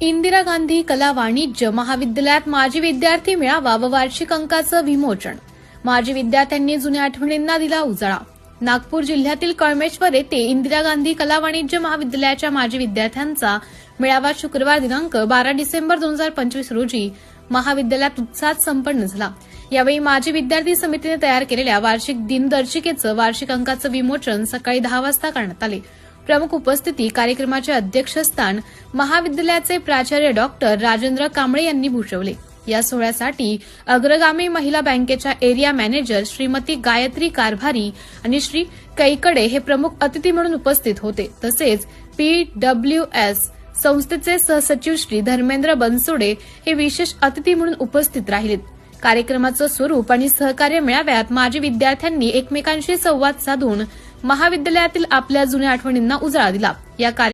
इंदिरा गांधी कला वाणिज्य महाविद्यालयात माजी विद्यार्थी मेळावा व वार्षिक अंकाचं विमोचन. माजी विद्यार्थ्यांनी जुन्या आठवणींना दिला उजाळा. नागपूर जिल्ह्यातील कळमेश्वर येथे इंदिरा गांधी कला वाणिज्य महाविद्यालयाच्या माजी विद्यार्थ्यांचा मेळावा शुक्रवार दिनांक 12 डिसेंबर 2025 रोजी महाविद्यालयात उत्साहात संपन्न झाला. यावेळी माजी विद्यार्थी समितीने तयार केलेल्या वार्षिक दिनदर्शिकेचं वार्षिक अंकाचं विमोचन सकाळी 10 वाजता करण्यात आले. प्रमुख उपस्थिती कार्यक्रमाचे अध्यक्षस्थान महाविद्यालयाचे प्राचार्य डॉक्टर राजेंद्र कांबळे यांनी भूषवले. या सोहळ्यासाठी अग्रगामी महिला बँकेच्या एरिया मॅनेजर श्रीमती गायत्री कारभारी आणि श्री कैकडे हे प्रमुख अतिथी म्हणून उपस्थित होते. तसेच PWS संस्थेचे सहसचिव श्री धर्मेंद्र बनसोडे हे विशेष अतिथी म्हणून उपस्थित राहिलेत. कार्यक्रमाचं स्वरूप आणि सहकार्य मेळाव्यात माजी विद्यार्थ्यांनी एकमेकांशी संवाद साधून महाविद्यालयातील आपल्या जुन्या आठवणींना उजाळा दिला. या